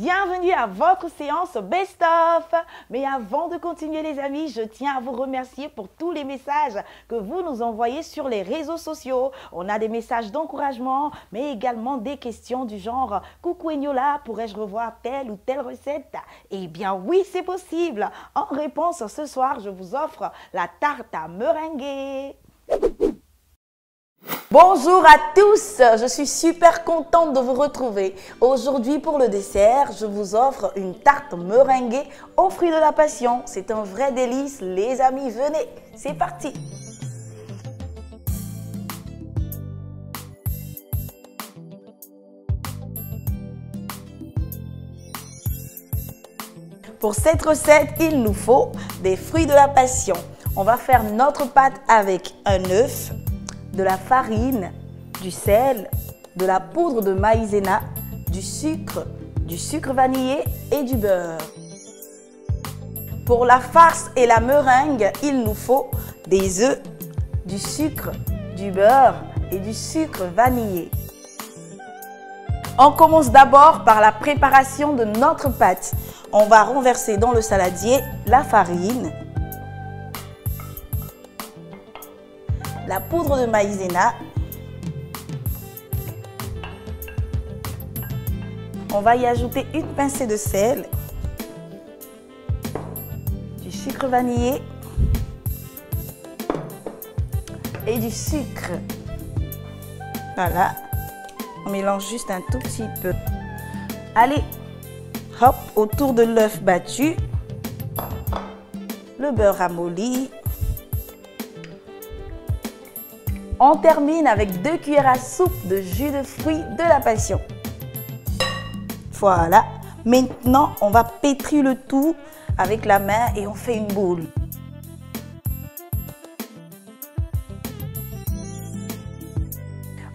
Bienvenue à votre séance Best of. Mais avant de continuer les amis, je tiens à vous remercier pour tous les messages que vous nous envoyez sur les réseaux sociaux. On a des messages d'encouragement, mais également des questions du genre « Coucou Eniola, pourrais-je revoir telle ou telle recette ?» Eh bien oui, c'est possible. En réponse, ce soir, je vous offre la tarte à meringuer. Bonjour à tous, je suis super contente de vous retrouver. Aujourd'hui pour le dessert, je vous offre une tarte meringuée aux fruits de la passion. C'est un vrai délice, les amis, venez, c'est parti. Pour cette recette, il nous faut des fruits de la passion. On va faire notre pâte avec un œuf, de la farine, du sel, de la poudre de maïzena, du sucre vanillé et du beurre. Pour la farce et la meringue, il nous faut des œufs, du sucre, du beurre et du sucre vanillé. On commence d'abord par la préparation de notre pâte. On va renverser dans le saladier la farine, la poudre de maïzena, on va y ajouter une pincée de sel, du sucre vanillé et du sucre. Voilà, on mélange juste un tout petit peu. Allez, hop, autour de l'œuf battu, le beurre ramolli. On termine avec 2 cuillères à soupe de jus de fruits de la passion. Voilà. Maintenant, on va pétrir le tout avec la main et on fait une boule.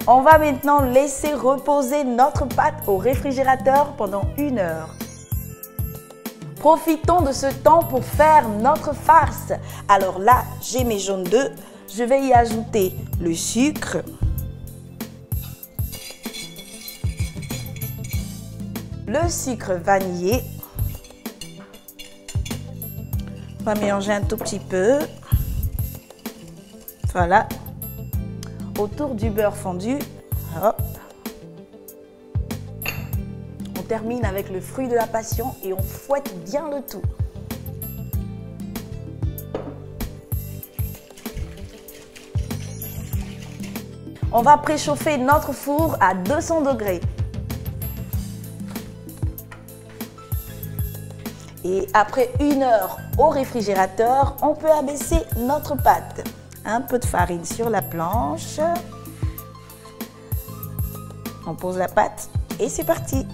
On va maintenant laisser reposer notre pâte au réfrigérateur pendant 1 heure. Profitons de ce temps pour faire notre farce. Alors là, j'ai mes jaunes d'œufs. Je vais y ajouter le sucre, le sucre vanillé. On va mélanger un tout petit peu. Voilà. Autour du beurre fondu. Hop. On termine avec le fruit de la passion et on fouette bien le tout. On va préchauffer notre four à 200 degrés. Et après 1 heure au réfrigérateur, on peut abaisser notre pâte. Un peu de farine sur la planche. On pose la pâte et c'est parti.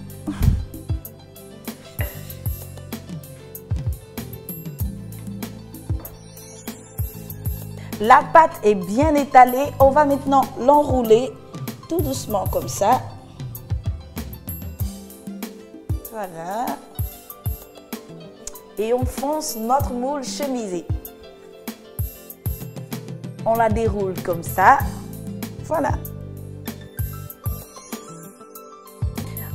La pâte est bien étalée, on va maintenant l'enrouler tout doucement comme ça. Voilà. Et on fonce notre moule chemisée. On la déroule comme ça. Voilà.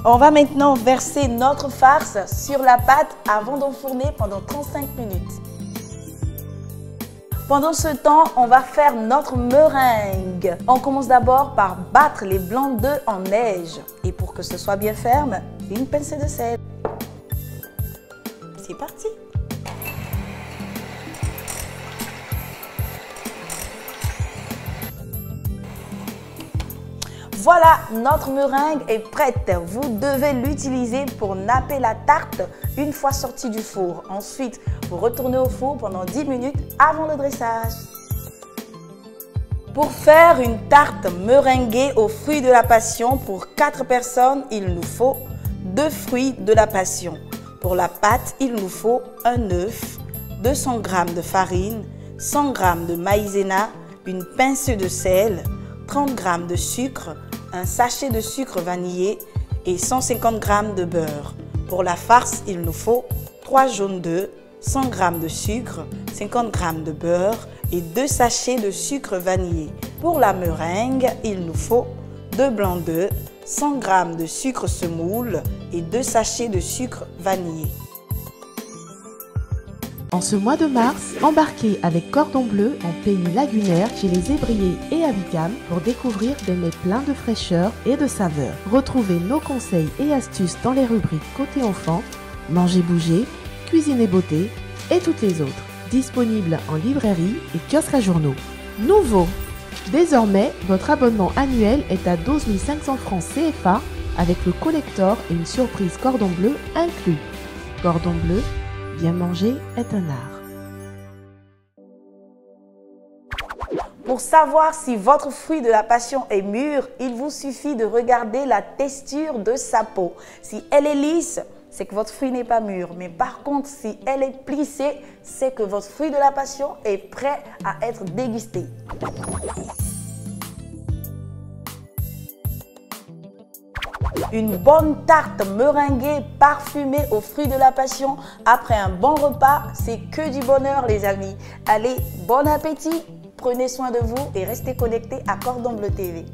On va maintenant verser notre farce sur la pâte avant d'enfourner pendant 35 minutes. Pendant ce temps, on va faire notre meringue. On commence d'abord par battre les blancs d'œufs en neige. Et pour que ce soit bien ferme, une pincée de sel. C'est parti! Voilà, notre meringue est prête. Vous devez l'utiliser pour napper la tarte une fois sortie du four. Ensuite, vous retournez au four pendant 10 minutes avant le dressage. Pour faire une tarte meringuée aux fruits de la passion pour 4 personnes, il nous faut 2 fruits de la passion. Pour la pâte, il nous faut un œuf, 200 g de farine, 100 g de maïzena, une pincée de sel, 30 g de sucre, un sachet de sucre vanillé et 150 g de beurre. Pour la farce, il nous faut 3 jaunes d'œufs, 100 g de sucre, 50 g de beurre et 2 sachets de sucre vanillé. Pour la meringue, il nous faut 2 blancs d'œufs, 100 g de sucre semoule et 2 sachets de sucre vanillé. En ce mois de mars, embarquez avec Cordon Bleu en pays lagunaire chez les Ébriers et à Bicam pour découvrir des mets pleins de fraîcheur et de saveur. Retrouvez nos conseils et astuces dans les rubriques Côté enfant, Manger bouger, Cuisine et beauté et toutes les autres. Disponibles en librairie et kiosques à journaux. Nouveau! Désormais, votre abonnement annuel est à 12 500 francs CFA avec le collector et une surprise Cordon Bleu inclus. Cordon Bleu, bien manger est un art. Pour savoir si votre fruit de la passion est mûr, il vous suffit de regarder la texture de sa peau. Si elle est lisse, c'est que votre fruit n'est pas mûr. Mais par contre, si elle est plissée, c'est que votre fruit de la passion est prêt à être dégusté. Une bonne tarte meringuée parfumée aux fruits de la passion après un bon repas, c'est que du bonheur les amis. Allez, bon appétit, prenez soin de vous et restez connectés à Cordon Bleu TV.